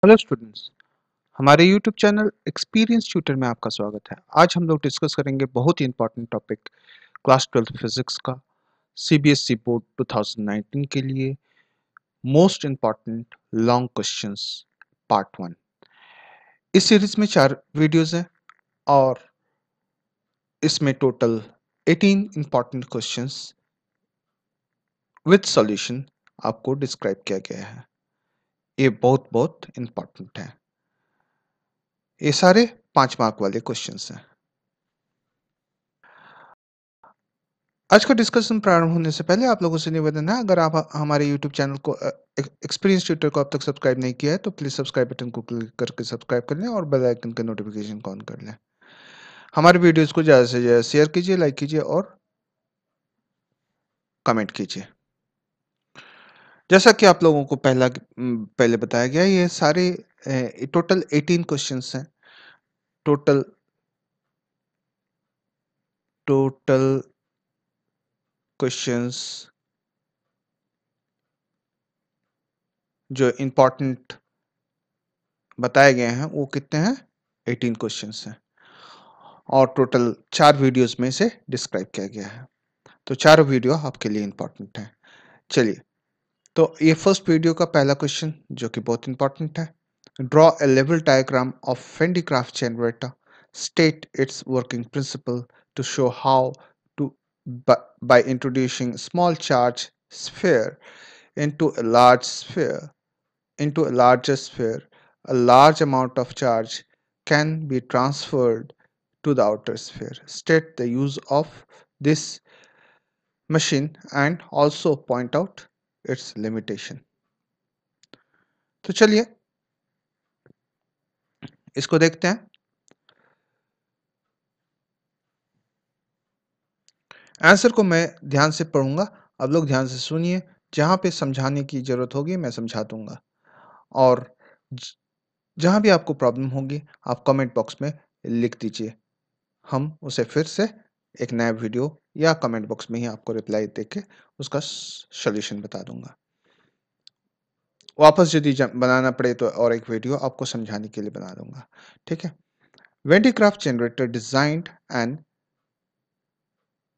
Hello students. हमारे YouTube channel experience tutor में आपका स्वागत है। आज हम लोग डिस्कस करेंगे बहुत ही इंपॉर्टेंट टॉपिक क्लास 12 फिजिक्स का सीबीएसई बोर्ड 2019 के लिए most important long questions part 1। इस सीरीज में 4 वीडियोस हैं और इसमें total 18 important questions with solution आपको डिस्क्राइब किया गया है। ये बहुत बहुत इंपॉर्टेंट है। ये सारे 5 मार्क वाले क्वेश्चंस हैं। आज का डिस्कशन प्रारंभ होने से पहले आप लोगों से निवेदन है, अगर आप हमारे यूट्यूब चैनल को एक्सपीरियंस ट्यूटर को अब तक सब्सक्राइब नहीं किया है तो प्लीज सब्सक्राइब बटन को क्लिक करके सब्सक्राइब कर लें और बेल आइकन के नोटिफिकेशन को ऑन कर लें। हमारे वीडियोस को ज़्यादा से ज़्यादा शेयर कीजिए, लाइक कीजिए और कमेंट कीजिए। जैसा कि आप लोगों को पहले बताया गया, ये सारे टोटल 18 क्वेश्चंस हैं। टोटल टोटल क्वेश्चंस जो इम्पोर्टेंट बताए गए हैं वो कितने हैं? 18 क्वेश्चंस हैं और टोटल 4 वीडियोस में से डिस्क्राइब किया गया है। तो चारों वीडियो आपके लिए इंपॉर्टेंट है। चलिए, तो ये फर्स्ट वीडियो का पहला क्वेश्चन जो कि बहुत इंपॉर्टेंट है। ड्रॉ ए लेवल diagram of Van de Graaff generator, state its working principle to show how to by introducing small charge sphere into a large sphere into a larger sphere, a large amount of charge can be transferred to the outer sphere. State the use of this machine and also point out its limitation. तो चलिए इसको देखते हैं। Answer को मैं ध्यान से पढ़ूंगा, आप लोग ध्यान से सुनिए। जहाँ पे समझाने की जरूरत होगी मैं समझा दूंगा और जहाँ भी आपको प्रॉब्लम होगी आप कमेंट बॉक्स में लिख दीजिए। हम उसे फिर से एक नया वीडियो या कमेंट बॉक्स में ही आपको रिप्लाई देके उसका सॉल्यूशन बता दूंगा। वापस यदि बनाना पड़े तो और एक वीडियो आपको समझाने के लिए बना दूंगा, ठीक है। Van de Graaff generator designed an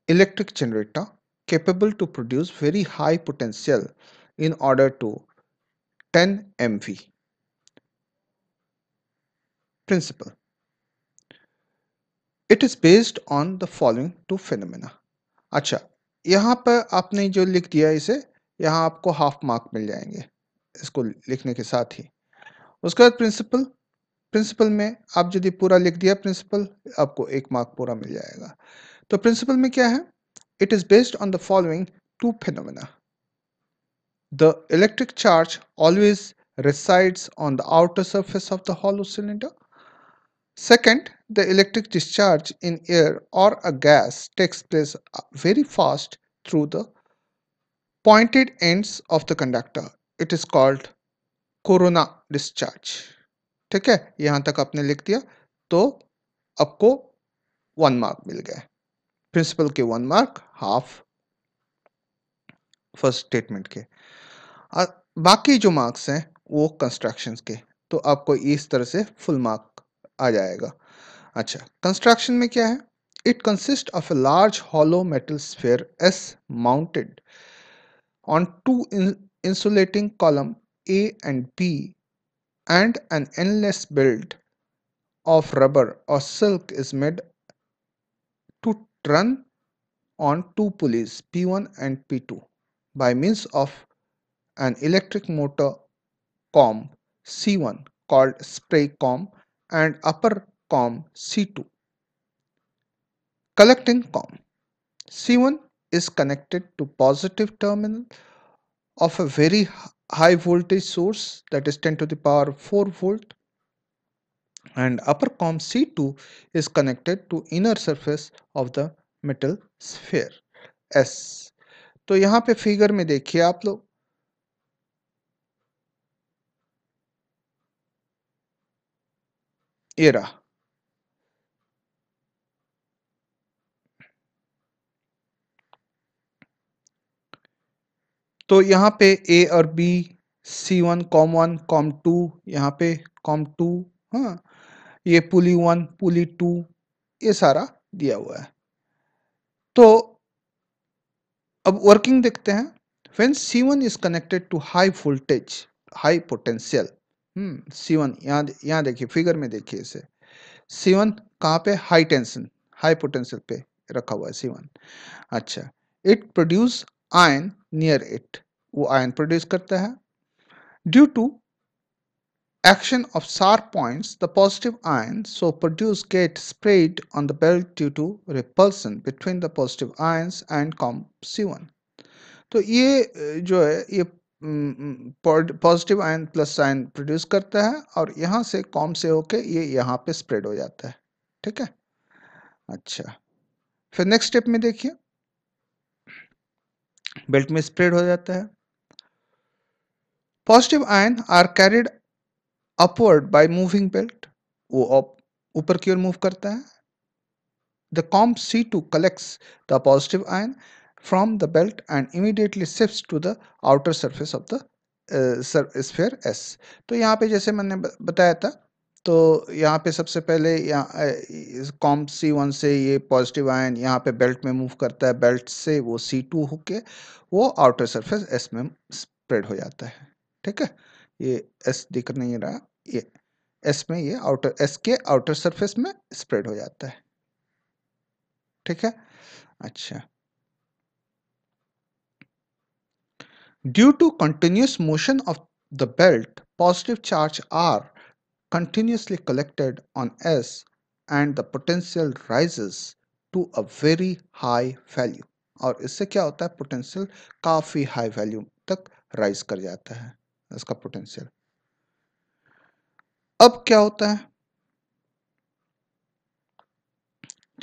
electric generator capable to produce very high potential in order to 10 MV. Principle. It is based on the following two phenomena. अच्छा, यहाँ पर आपने जो लिख दिया इसे, यहाँ आपको हाफ मार्क मिल जाएंगे इसको लिखने के साथ ही। उसके बाद प्रिंसिपल, प्रिंसिपल में आप यदि पूरा लिख दिया प्रिंसिपल, आपको 1 मार्क पूरा मिल जाएगा। तो प्रिंसिपल में क्या है? It is based on the following two phenomena. The electric charge always resides on the outer surface of the hollow cylinder. Second, the electric discharge in air or a gas takes place very fast through the pointed ends of the conductor. It is called corona discharge. ठीक है, यहां तक आपने लिख दिया तो आपको 1 mark मिल गया। प्रिंसिपल के 1 मार्क, हाफ फर्स्ट स्टेटमेंट के। बाकी जो मार्क्स हैं वो कंस्ट्रक्शंस के, तो आपको इस तरह से फुल मार्क आ जाएगा। अच्छा, कंस्ट्रक्शन में क्या है? It consist of a large hollow metal sphere S mounted on two insulating column A and B and an endless belt of rubber or silk is made to run on two pulleys P1 and P2 by means of an electric motor comb C1 called spray comb and upper comb C2. Collecting comb C1 is connected to positive terminal of a very high voltage source, that is 10 to the power 4 volt, and upper comb C2 is connected to inner surface of the metal sphere S. तो यहाँ पे figure में देखिए आप लोग, ये रहा। तो यहाँ पे ए और बी C1 कॉम 1 कॉम 2, यहाँ पे कॉम 2, हाँ, ये पुली 1 पुली 2, ये सारा दिया हुआ है। तो अब वर्किंग देखते हैं। When C1 is connected to high voltage, high potential, C1 यहाँ देखिए, फिगर में देखिए इसे। C1 कहाँ पे? हाई टेंशन, हाई पोटेंशियल पे रखा हुआ है C1। अच्छा, it produce ion near it, वो आयन प्रोड्यूस करता है। Due to action of sharp points, the positive ions so produced get sprayed on the belt due to repulsion between the positive ions and COM C1। तो ये जो है ये positive ion plus ion produce करता है और यहाँ से कॉम से होके ये यहाँ पे स्प्रेड हो जाता है। ठीक है। अच्छा, फिर नेक्स्ट स्टेप में देखिए, बेल्ट में स्प्रेड हो जाता है। Positive ion are carried upward by moving belt, वो ऊपर की ओर मूव करता है। The COM C2 collects the positive ion from the belt and immediately shifts to the outer surface of the sphere S। तो यहाँ पे जैसे मैंने बताया था, तो यहाँ पे सबसे पहले यहाँ COM C1 से ये पॉजिटिव आयन यहाँ पे बेल्ट में मूव करता है, बेल्ट से वो C2 होके वो आउटर सरफेस S में स्प्रेड हो जाता है। ठीक है, ये S दिख नहीं रहा, ये S में, ये आउटर S के आउटर सरफेस में स्प्रेड हो जाता है। ठीक है। अच्छा, due to continuous motion of the belt, positive charge are continuously collected on S and the potential rises to a very high value। और इससे क्या होता है, पोटेंशियल काफी हाई वैल्यू तक राइज कर जाता है इसका पोटेंशियल। अब क्या होता है,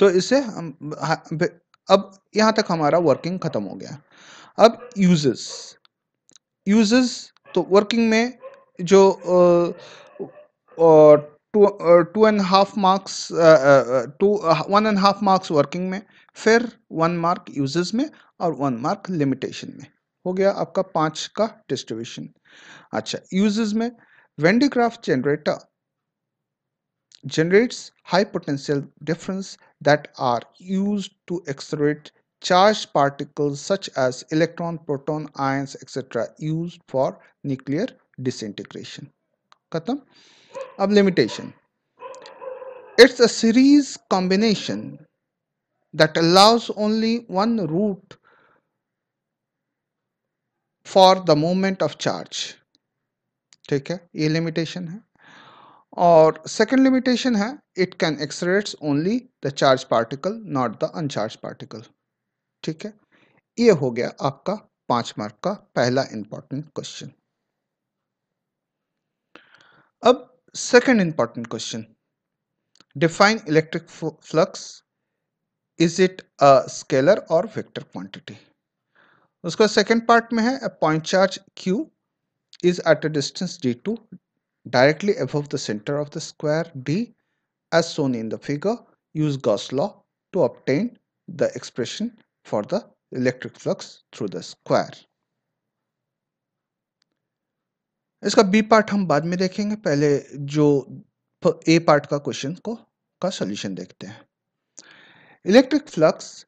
तो इसे हम अब यहां तक हमारा वर्किंग खत्म हो गया। अब यूजेस, यूजेस तो वर्किंग में जो two and half marks, to 1.5 marks working में, फिर 1 मार्क यूजेस में और 1 मार्क लिमिटेशन में, हो गया आपका 5 का डिस्ट्रीब्यूशन। अच्छा, यूजेस में when D graph generator generates high potential difference that are used to accelerate charged particles such as electron, proton, ions, etc. used for nuclear disintegration। खत्म। अब limitation, it's a series combination that allows only one route for the moment of charge। ठीक है, ये limitation है। और second limitation है, it can accelerates only the charge particle not the अनचार्ज particle. ठीक है, ये हो गया आपका 5 मार्क का पहला इंपॉर्टेंट क्वेश्चन। अब second important question, define electric flux, is it a scalar और वेक्टर क्वांटिटी। उसका सेकंड पार्ट में है, a point charge q is at a distance d2 directly above the center of the square d as shown in the figure, use Gauss law to obtain the expression for the electric flux through the square। इसका B part हम बाद में देखेंगे, पहले जो A part का question का solution देखते हैं। Electric flux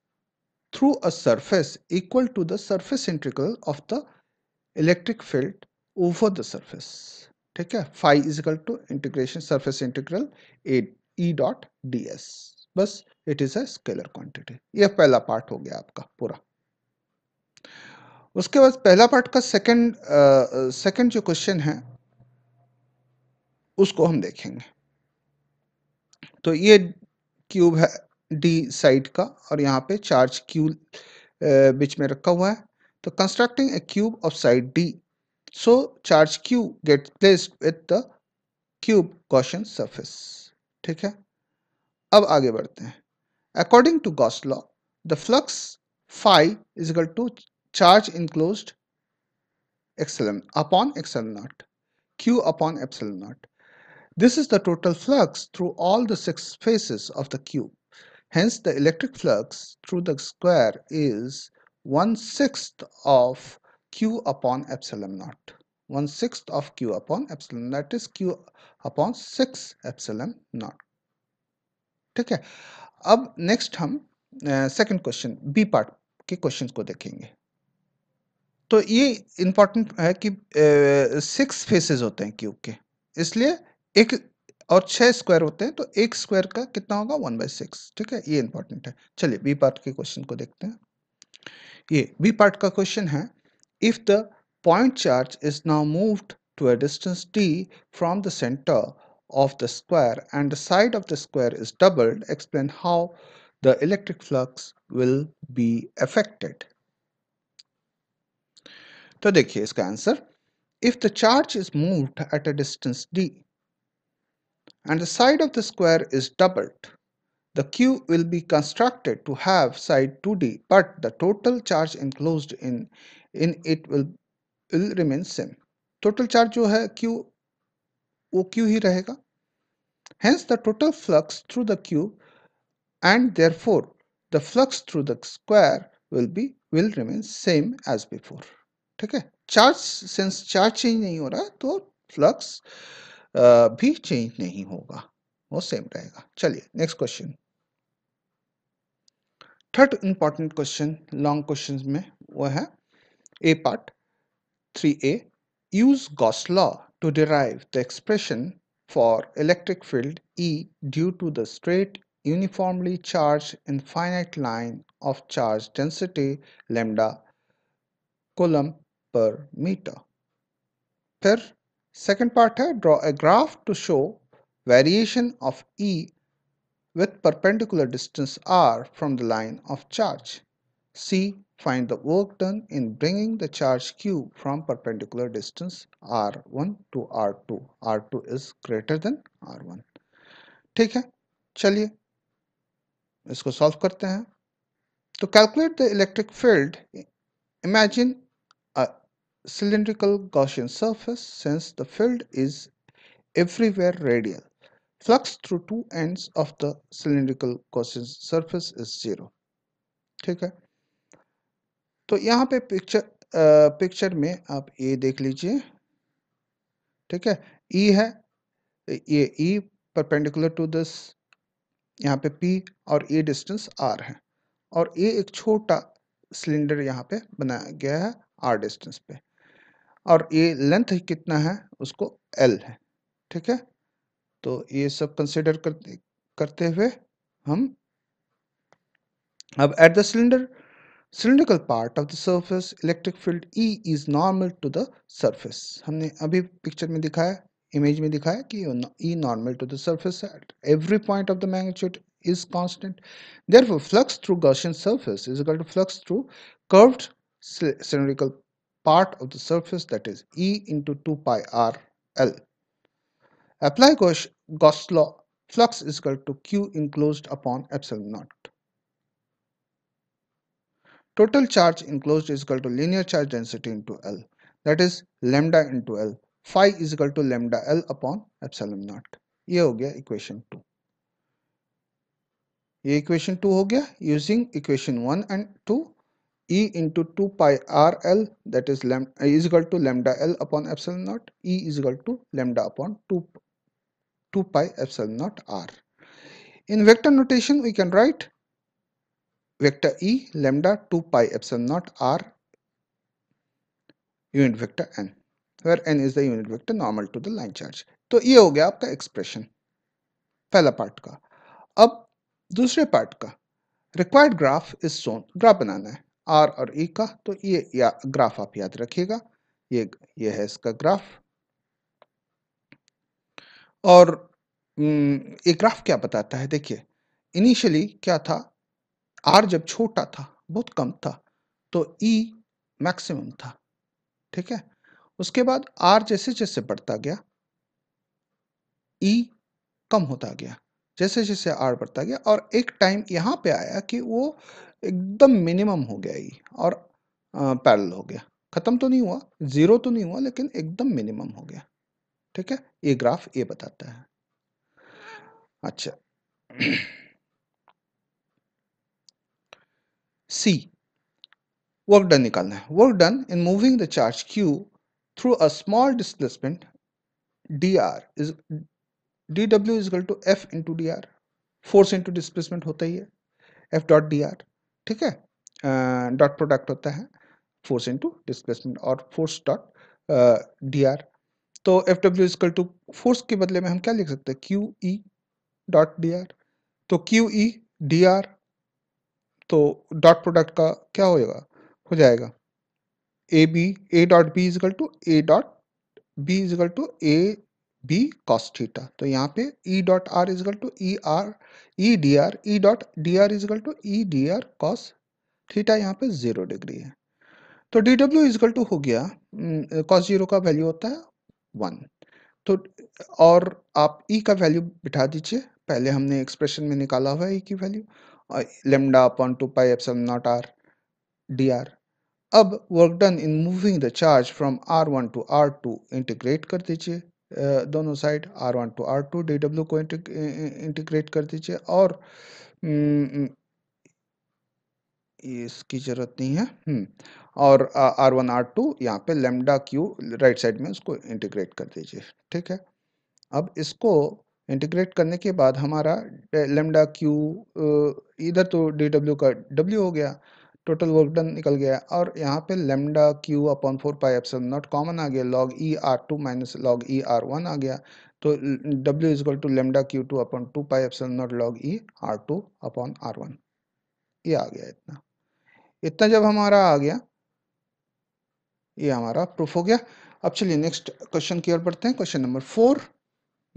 through a surface equal to the surface integral of the electric field over the surface. ठीक है, phi is equal to integration surface integral E dot d s. बस, it is a scalar quantity. यह पहला part हो गया आपका पूरा। उसके बाद पहला पार्ट का सेकंड जो क्वेश्चन है उसको हम देखेंगे। तो ये क्यूब है डी साइड का और यहाँ पे चार्ज क्यू बीच में रखा हुआ है। तो constructing a cube of side D, so charge Q get placed with the cube Gaussian surface. ठीक है, अब आगे बढ़ते हैं। According to Gauss law, the flux phi is equal to charge enclosed epsilon upon epsilon naught, q upon epsilon naught। This is the total flux through all the 6 faces of the cube। Hence, the electric flux through the square is 1/6 of q upon epsilon naught। 1/6 of q upon epsilon, that is q upon 6 epsilon naught। ठीक है, अब next हम second question B part के questions को देखेंगे। तो ये important है कि 6 फेसेस होते हैं क्यूब के, इसलिए एक और 6 स्क्वायर होते हैं, तो एक स्क्वायर का कितना होगा 1/6। ठीक है, ये इंपॉर्टेंट है। चलिए बी पार्ट के क्वेश्चन को देखते हैं। ये बी पार्ट का क्वेश्चन है, if the point charge is now moved to a distance d from the center of the square and the side of the square is doubled, explain how the electric flux will be affected। तो देखिए इसका answer, if the charge is moved at a distance d and the side of the square is doubled, the Q will be constructed to have side 2d, but the total charge enclosed in it will remain same। total charge जो है Q वो Q ही रहेगा, hence the total flux through the Q and therefore the flux through the square will remain same as before। ठीक है, charge since charge change नहीं हो रहा है तो फ्लक्स भी चेंज नहीं होगा, वो सेम रहेगा। चलिए next question, third important question long question में वो है ए part 3a, use Gauss law to derive the expression for electric field E due to the straight uniformly charged infinite line of charge density lambda coulomb per meter। फिर second part है, draw a graph to show variation of E with perpendicular distance r from the line of charge। C, find the work done in bringing the charge q from perpendicular distance r1 to r2। r2 is greater than r1। ठीक है, चलिए इसको solve करते हैं। तो calculate the electric field, imagine a cylindrical Gaussian surface since the field is everywhere radial, flux through two ends of the cylindrical Gaussian surface is 0। ठीक है, तो यहाँ पे पिक्चर में आप ये देख लीजिए। ठीक है, E है, ये E परपेंडिकुलर टू दिस, यहाँ पे P और E डिस्टेंस R है, और ये एक छोटा सिलेंडर यहाँ पे बनाया गया है R डिस्टेंस पे, और ये लेंथ कितना है उसको L है। ठीक है, तो ये सब कंसिडर करते हुए हम अब at the cylindrical part of the surface electric field E is normal to the surface। हमने अभी पिक्चर में दिखाया, इमेज में दिखाया कि E normal to the surface at every point of the magnitude is constant, therefore flux through Gaussian surface is equal to flux through curved cylindrical part of the surface, that is E into 2 pi r L। apply Gauss law, flux is equal to Q enclosed upon epsilon naught। total charge enclosed is equal to linear charge density into L, that is lambda into L। phi is equal to lambda L upon epsilon naught। ये हो गया equation 2। ये equation 2 हो गया। Using equation 1 and 2, E into 2 pi r L, that is is equal to lambda L upon epsilon naught, E is equal to lambda upon 2 pi epsilon naught r। In vector notation we can write vector E lambda 2 pi epsilon naught r unit vector n, where n is the unit vector normal to the line charge। तो ये हो गया आपका expression पहला part का। अब दूसरे part का, required graph is shown, graph बनाना है आर और ई का, तो ये ग्राफ आप याद रखिएगा, ये है इसका ग्राफ। और ये ग्राफ क्या बताता है, देखिए इनिशियली क्या था, आर जब छोटा था बहुत कम था तो ई मैक्सिमम था। ठीक है, उसके बाद आर जैसे जैसे बढ़ता गया ई कम होता गया, जैसे जैसे आर बढ़ता गया, और एक टाइम यहाँ पे आया कि वो एकदम मिनिमम हो गया ई, और पैरेलल हो गया, खत्म तो नहीं हुआ, जीरो तो नहीं हुआ, लेकिन एकदम मिनिमम हो गया। ठीक है, ये ग्राफ ये बताता है। अच्छा सी, वर्क डन निकालना है। Work done in moving the charge Q through a small displacement dr is dw is equal to f into dr, force into displacement होता ही है एफ डॉट डी आर, ठीक है, डॉट प्रोडक्ट होता है force into displacement और force dot D R. तो F W is equal to force के बदले में हम क्या लिख सकते हैं, Q E dot D R. तो क्यू ई डी आर, तो डॉट प्रोडक्ट का क्या होएगा, हो जाएगा A B, A dot B is equal to A dot B is equal to A B cos theta. तो यहाँ पे E dot R is equal to E R E D R, E dot D R is equal to E D R cos theta, यहाँ पे 0 degree है। तो D W equal to हो गया, cos zero का वैल्यू होता है 1। तो और आप ई का वैल्यू बिठा दीजिए, पहले हमने एक्सप्रेशन में निकाला हुआ है ई की value lambda upon 2 pi epsilon naught r d r. अब work done in moving the charge from R1 to R2 integrate कर दीजिए, दोनों side R1 to R2 d W को इंटीग्रेट कर दीजिए, और इसकी जरूरत नहीं है, और R1 R2 यहाँ पे लेमडा क्यू राइट साइड में उसको इंटीग्रेट कर दीजिए, ठीक है। अब इसको इंटीग्रेट करने के बाद हमारा लेमडा क्यू, इधर तो डी डब्ल्यू का डब्ल्यू हो गया, टोटल वर्क डन निकल गया, और यहाँ पे lambda q upon 4 pi epsilon naught common आ गया, log e r two minus log e r one आ गया। तो W is equal to lambda q two upon 2 pi epsilon naught log e r two upon r one, ये आ गया। इतना इतना जब हमारा आ गया, ये हमारा प्रूफ हो गया। अब चलिए नेक्स्ट क्वेश्चन की ओर बढ़ते हैं, question number 4,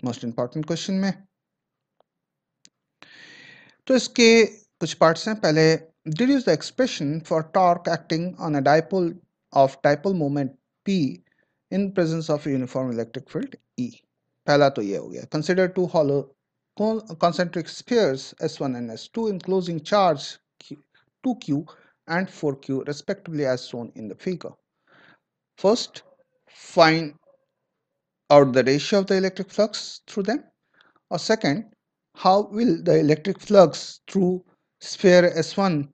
most important question में। तो इसके कुछ पार्ट्स हैं। पहले deduce the expression for torque acting on a dipole of dipole moment P in presence of uniform electric field E। पहला तो ये हो गया। Consider two hollow concentric spheres S1 and S2 enclosing charge 2q and 4q respectively as shown in the figure. First, find out the ratio of the electric flux through them. Or second, how will the electric flux through sphere S1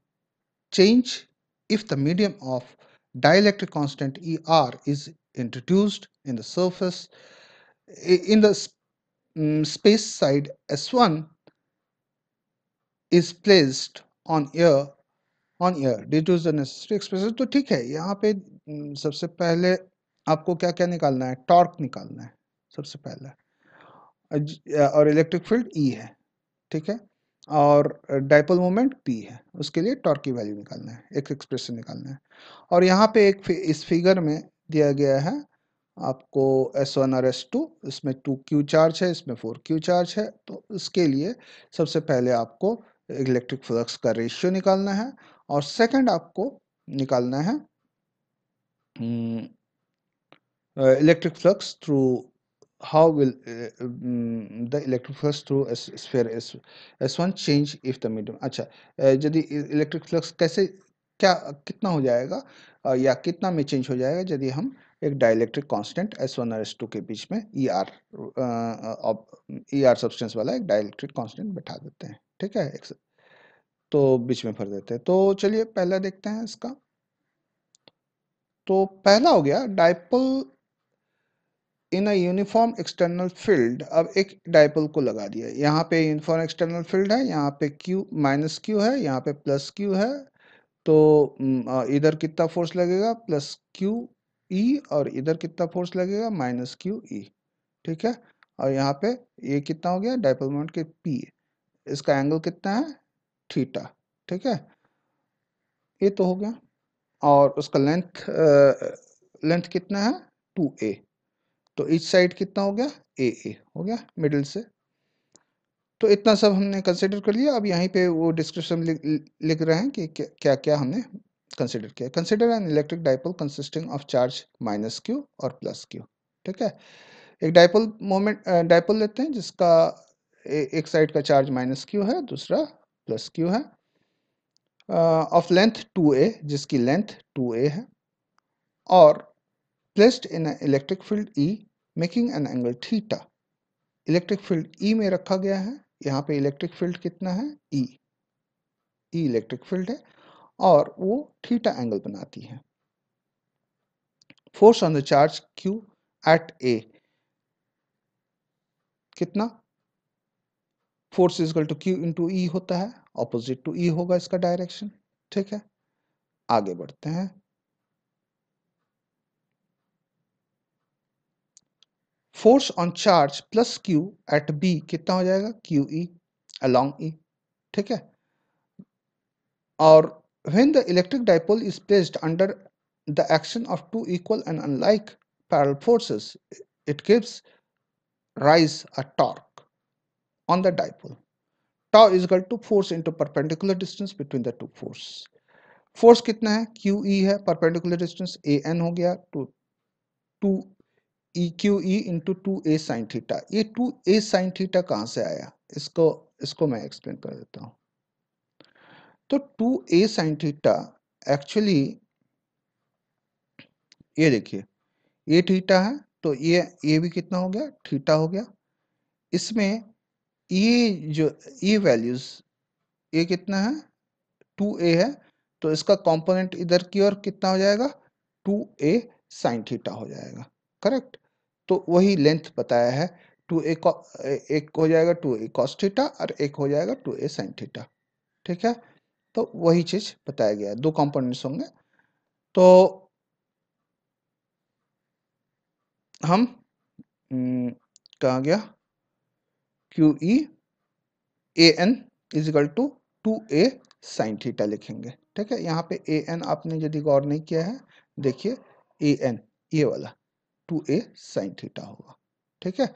change if the medium of dielectric constant ER is introduced in the surface in the space side S1 is placed on air deduce the necessary expression। तो ठीक है, यहाँ पे सबसे पहले आपको क्या क्या निकालना है, टॉर्क निकालना है सबसे पहले, और इलेक्ट्रिक फील्ड E है, ठीक है, और डाइपोल मोमेंट P है, उसके लिए टॉर्क की वैल्यू निकालना है, एक एक्सप्रेशन निकालना है। और यहाँ पे इस फिगर में दिया गया है आपको S1 और S2, इसमें 2q चार्ज है, इसमें 4q चार्ज है। तो उसके लिए सबसे पहले आपको इलेक्ट्रिक फ्लक्स का रेशियो निकालना है, और सेकंड आपको निकालना है electric flux through how will the electric flux through sphere S1 change if the medium। अच्छा, यदि इलेक्ट्रिक फ्लक्स कैसे क्या कितना हो जाएगा या कितना में चेंज हो जाएगा यदि हम एक डाइलेक्ट्रिक कांस्टेंट S1 और S2 के बीच में ई आर सब्सटेंस वाला एक डाइलेक्ट्रिक कांस्टेंट बैठा देते हैं, ठीक है, तो बीच में भर देते हैं। तो चलिए पहला देखते हैं इसका। तो पहला हो गया dipole in a uniform external field. अब एक डाइपोल को लगा दिया, यहाँ पे यूनिफॉर्म एक्सटर्नल फील्ड है, यहाँ पे क्यू माइनस क्यू है, यहाँ पे प्लस क्यू है। तो इधर कितना फोर्स लगेगा, प्लस क्यू ई, और इधर कितना फोर्स लगेगा, माइनस क्यू ई, ठीक है। और यहाँ पे ये कितना हो गया, डाइपोल मोमेंट के पी, इसका एंगल कितना है, थीटा, ठीक है, ये तो हो गया। और उसका लेंथ कितना है, 2a। तो इस साइड कितना हो गया, ए हो गया मिडिल से। तो इतना सब हमने कंसिडर कर लिया। अब यहीं पे वो डिस्क्रिप्शन लिख रहे हैं कि क्या क्या हमने कंसिडर किया। Consider an electric dipole consisting of charge minus Q और प्लस क्यू, ठीक है। एक डाइपोल मोमेंट डाइपोल लेते हैं जिसका एक साइड का चार्ज माइनस क्यू है, दूसरा प्लस क्यू है, ऑफ लेंथ 2a, जिसकी लेंथ 2a है, और placed in electric field E making an angle theta. Electric field E में रखा गया है, यहाँ पे इलेक्ट्रिक फील्ड कितना है, E इलेक्ट्रिक फील्ड है, और वो थीटा एंगल बनाती है। Force on the charge Q at A कितना, force is equal to Q into E होता है, ऑपोजिट टू E होगा इसका डायरेक्शन। ठीक है, आगे बढ़ते हैं। Force on charge plus Q at B कितना हो जाएगा, QE along E। ठीक है, और when the electric dipole is placed under the action of two equal and unlike parallel forces, it gives rise a torque on the dipole. Tau is equal to force into perpendicular distance between the two force. Force कितना है, QE है, perpendicular distance AN हो गया, to 2EQE into 2A sine theta. ये 2A sine theta कहाँ से आया, इसको इसको मैं एक्सप्लेन कर देता हूँ। तो 2A साइन थीटा एक्चुअली ये देखिए, ये थीटा है, तो ये भी कितना हो गया, थीटा हो गया। इसमें ये जो ये वैल्यूज, ये कितना है, 2A है, तो इसका कंपोनेंट इधर की ओर कितना हो जाएगा, 2A साइन थीटा हो जाएगा। करेक्ट, तो वही लेंथ बताया है, 2A एक हो जाएगा 2A कॉस थीटा और एक हो जाएगा 2A साइन थीटा। ठीक है, तो वही चीज बताया गया है, दो कंपोनेंट्स होंगे। तो हम कहा गया, QE AN is equal to 2A sine theta लिखेंगे। ठीक है, यहाँ पे AN आपने यदि गौर नहीं किया है, देखिए AN ये वाला 2A साइन थीटा होगा। ठीक है,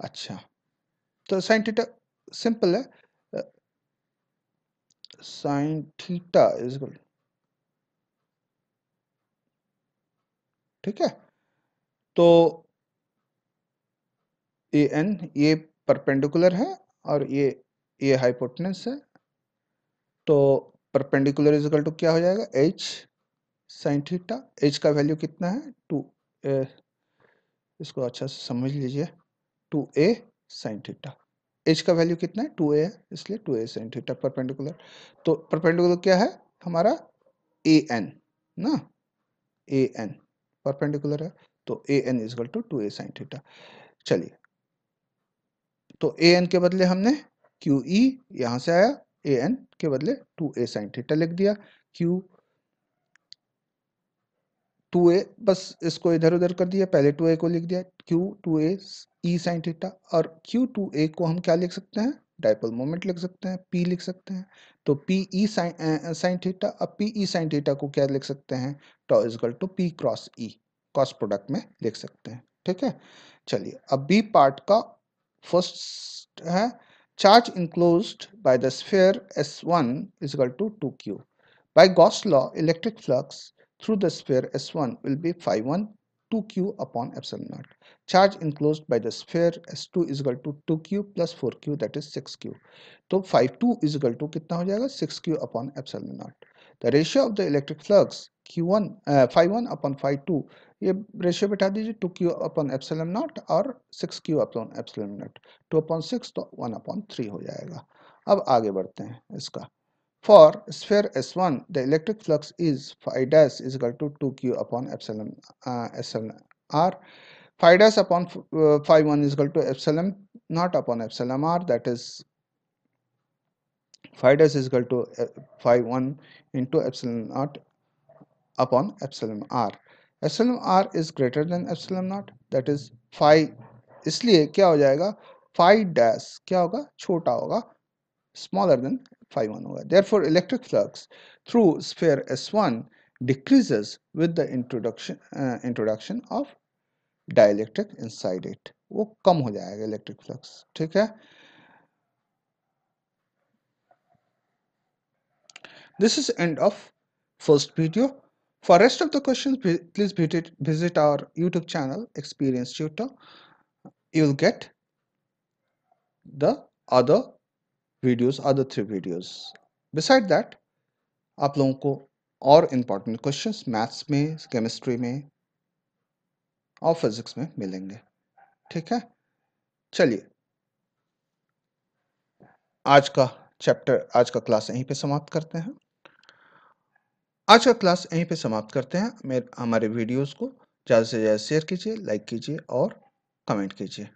अच्छा, तो साइन थीटा सिंपल है, साइन थीटा इज इक्वल, ठीक है, तो AN ये परपेंडिकुलर है और ये हाइपोटेनस है, तो परपेंडिकुलर इज इक्वल टू क्या हो जाएगा, H साइन थीटा। H का वैल्यू कितना है, 2, इसको अच्छा से समझ लीजिए, 2A साइन थीटा। H का वैल्यू कितना है, 2A है, इसलिए 2A साइन थीटा परपेंडिकुलर। तो परपेंडिकुलर क्या है हमारा, AN ना, AN परपेंडिकुलर है, तो AN is equal to 2A sine theta. चलिए, तो AN के बदले हमने QE यहां से आया, AN के बदले 2A साइन थीटा लिख दिया। Q 2A, बस इसको इधर उधर कर दिया, पहले 2A को लिख दिया, Q 2A E sine theta, और Q 2A को हम क्या लिख सकते हैं, डाइपोल मोमेंट लिख सकते हैं, P लिख सकते हैं। तो PE साइन थीटा, अब PE साइन थीटा को क्या लिख सकते हैं, tau is equal to P cross E, cross product में लिख सकते हैं। ठीक है, चलिए अब बी पार्ट का फर्स्ट है, charge enclosed by the sphere S1 is equal to 2Q. By Gauss law, electric flux through the sphere S1 will be phi1 2Q upon epsilon naught. Charge enclosed by the sphere S2 is equal to 2Q plus 4Q, that is 6Q. तो phi2 is equal to कितना हो जाएगा, 6Q upon epsilon naught. The ratio of the electric flux Q1 phi1 upon phi2, ये ratio बिठा दीजिए, 2Q upon epsilon naught और 6Q upon epsilon naught, 2 upon 6 तो 1 upon 3 हो जाएगा। अब आगे बढ़ते हैं इसका। For sphere S1, the electric flux is phi dash is equal to 2Q upon epsilon r. Phi dash upon phi 1 is equal to epsilon naught upon epsilon r, that is phi dash is equal to phi 1 into epsilon naught upon epsilon r. Epsilon r is greater than epsilon naught, that is phi, इसलिए क्या हो जाएगा, phi dash क्या होगा, छोटा होगा, smaller than phi 1 होगा। Therefore, electric flux through sphere S1 decreases with the introduction of dielectric inside it, वो कम हो जाएगा इलेक्ट्रिक फ्लक्स। ठीक है, this is end of first video. For rest of the questions, please visit our YouTube channel Experience Tutor. You will get the other videos, other 3 videos. Beside that, आप लोगों को और important questions maths में, chemistry में और physics में मिलेंगे। ठीक है, चलिए आज का चैप्टर, आज का क्लास यहीं पे समाप्त करते हैं। आज का क्लास यहीं पे समाप्त करते हैं। हमारे वीडियोस को ज़्यादा से ज़्यादा शेयर कीजिए, लाइक कीजिए और कमेंट कीजिए।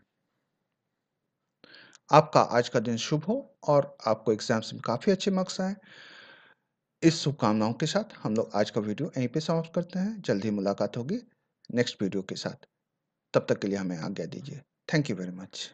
आपका आज का दिन शुभ हो और आपको एग्ज़ाम्स में काफ़ी अच्छे मार्क्स आएँ। इस शुभकामनाओं के साथ हम लोग आज का वीडियो यहीं पे समाप्त करते हैं। जल्द ही मुलाकात होगी नेक्स्ट वीडियो के साथ। तब तक के लिए हमें आज्ञा दीजिए। Thank you very much.